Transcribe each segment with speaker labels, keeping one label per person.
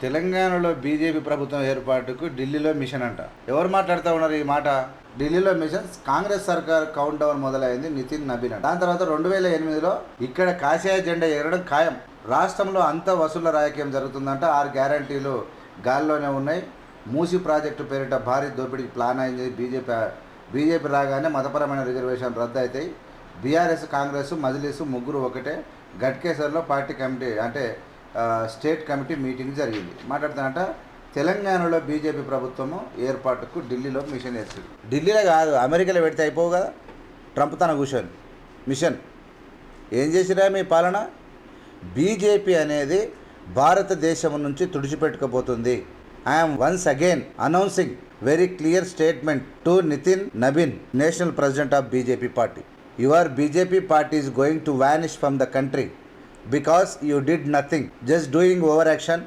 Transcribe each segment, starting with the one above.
Speaker 1: తెలంగాణలో బీజేపీ ప్రభుత్వం ఏర్పాటుకు ఢిల్లీలో మిషన్ అంట. ఎవరు మాట్లాడుతూ ఉన్నారు ఈ మాట? ఢిల్లీలో మిషన్ కాంగ్రెస్ సర్కార్ కౌంట్ డౌన్ మొదలైంది. నితిన్ నబీన్ దాని తర్వాత 2008లో ఇక్కడ కాషాయ జెండా ఎగరడం ఖాయం. రాష్ట్రంలో అంత వసూళ్ల రాజకీయం జరుగుతుందంట. 6 గ్యారంటీలు గాల్లోనే ఉన్నాయి. మూసి ప్రాజెక్టు పేరిట భారీ దోపిడీకి ప్లాన్ అయింది. బీజేపీ రాగానే మతపరమైన రిజర్వేషన్ రద్దు అవుతాయి. బీఆర్ఎస్, కాంగ్రెస్, మజ్లిస్ ముగ్గురు ఒకటే. గట్కేసర్లో పార్టీ కమిటీ అంటే స్టేట్ కమిటీ మీటింగ్ జరిగింది. మాట్లాడుతానంట తెలంగాణలో బీజేపీ ప్రభుత్వము ఏర్పాటుకు ఢిల్లీలో మిషన్ వేస్తుంది. ఢిల్లీలో కాదు, అమెరికాలో పెడితే అయిపోవు కదా. ట్రంప్ తన కూర్చొని మిషన్ ఏం చేసిరా మీ పాలన? బీజేపీ అనేది భారతదేశం నుంచి తుడిచిపెట్టుకోబోతుంది. I'm once again announcing very clear statement to Nitin Nabin, national president of BJP party. Your BJP party is going to vanish from the country because you did nothing, just doing overaction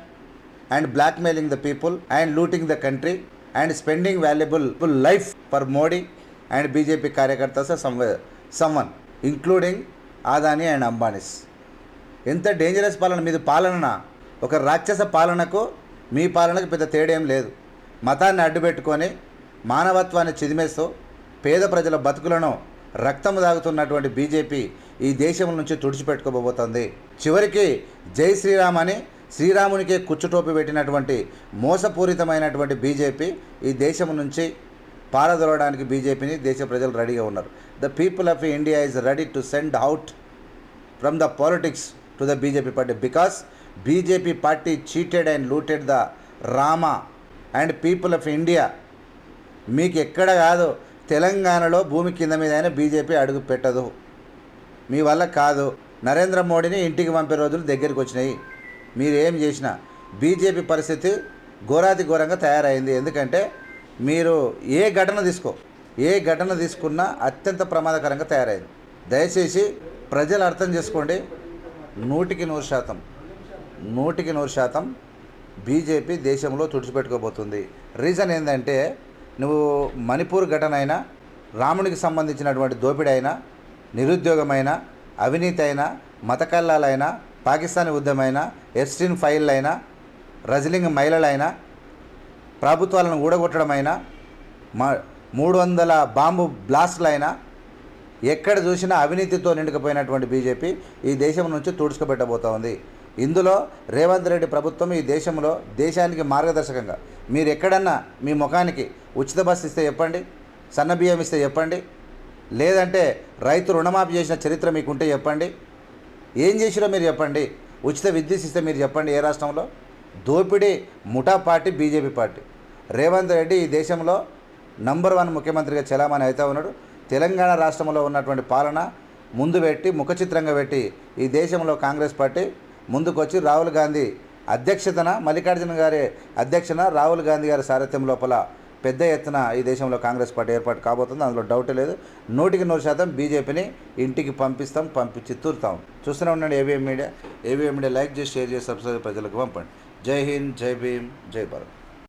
Speaker 1: and blackmailing the people and looting the country and spending valuable life for Modi and BJP కార్యకర్తస్ someone including Adani and Ambanis. ఎంత dangerous పాలన మీది. పాలన ఒక రాక్షస పాలనకు మీ పాలనకు పెద్ద తేడేం లేదు. మతాన్ని అడ్డుపెట్టుకొని మానవత్వాన్ని చిదిమేస్తూ పేద ప్రజల బతుకులను రక్తము దాగుతున్నటువంటి బీజేపీ ఈ దేశం నుంచి తుడిచిపెట్టుకోబోతోంది. చివరికి జై శ్రీరామ్ అని శ్రీరామునికే కుచ్చుటోపి పెట్టినటువంటి మోసపూరితమైనటువంటి బీజేపీ ఈ దేశం నుంచి పారదోలడానికి బీజేపీని దేశ ప్రజలు రెడీగా ఉన్నారు. The people of India is ready to send out from the politics to the BJP party because BJP party cheated and looted the Rama and people of India. మీకు ఎక్కడ కాదు, తెలంగాణలో భూమి కింద మీద అయినా బీజేపీ అడుగు పెట్టదు. మీ వల్ల కాదు. నరేంద్ర మోడీని ఇంటికి పంపే రోజులు దగ్గరికి వచ్చినాయి. మీరు ఏం చేసినా బీజేపీ పరిస్థితి ఘోరాతి ఘోరంగా తయారైంది. ఎందుకంటే మీరు ఏ ఘటన తీసుకున్నా అత్యంత ప్రమాదకరంగా తయారైంది. దయచేసి ప్రజలు అర్థం చేసుకోండి. 100% బీజేపీ దేశంలో తుడిచిపెట్టుకోబోతుంది. రీజన్ ఏంటంటే నువ్వు మణిపూర్ ఘటన అయినా, రామునికి సంబంధించినటువంటి దోపిడీ అయినా, నిరుద్యోగమైన, అవినీతి అయినా, మత కల్లాలైనా, పాకిస్తానీ ఉద్యమైనా, ఎఫ్స్టీన్ ఫైల్ అయినా, రజలింగ్ మహిళలైనా, ప్రభుత్వాలను ఊడగొట్టడమైనా, 300 బాంబు బ్లాస్టులైనా, ఎక్కడ చూసినా అవినీతితో నిండుకుపోయినటువంటి బీజేపీ ఈ దేశం నుంచి తుడుచుకుపెట్టబోతూ ఉంది. ఇందులో రేవంత్ రెడ్డి ప్రభుత్వం ఈ దేశంలో దేశానికి మార్గదర్శకంగా మీరు ఎక్కడన్నా మీ ముఖానికి ఉచిత బస్సు ఇస్తే చెప్పండి, సన్న బియ్యం ఇస్తే చెప్పండి, లేదంటే రైతు రుణమాఫీ చేసిన చరిత్ర మీకుంటే చెప్పండి, ఏం చేసిరో మీరు చెప్పండి, ఉచిత విద్యుత్ ఇస్తే మీరు చెప్పండి. ఏ రాష్ట్రంలో? దోపిడీ ముఠా party BJP party. Revanth Reddy ఈ దేశంలో నంబర్ 1 ముఖ్యమంత్రిగా చలామణి అవుతా ఉన్నాడు. తెలంగాణ రాష్ట్రంలో ఉన్నటువంటి పాలన ముందు పెట్టి ముఖచిత్రంగా పెట్టి ఈ దేశంలో కాంగ్రెస్ పార్టీ ముందుకొచ్చి రాహుల్ గాంధీ అధ్యక్షతన, మల్లికార్జున గారి అధ్యక్షన, రాహుల్ గాంధీ గారి సారథ్యం లోపల పెద్ద ఎత్తున ఈ దేశంలో కాంగ్రెస్ పార్టీ ఏర్పాటు కాబోతుంది. అందులో డౌట్ లేదు. 100% బీజేపీని ఇంటికి పంపించి తూరుతాం. చూస్తూనే ఉండండి ఏబీఎం మీడియా. లైక్ చేసి, షేర్ చేసి, సబ్స్క్రైబ్ ప్రజలకు పంపండి. జై హింద్, జై భీమ్, జై భారత్.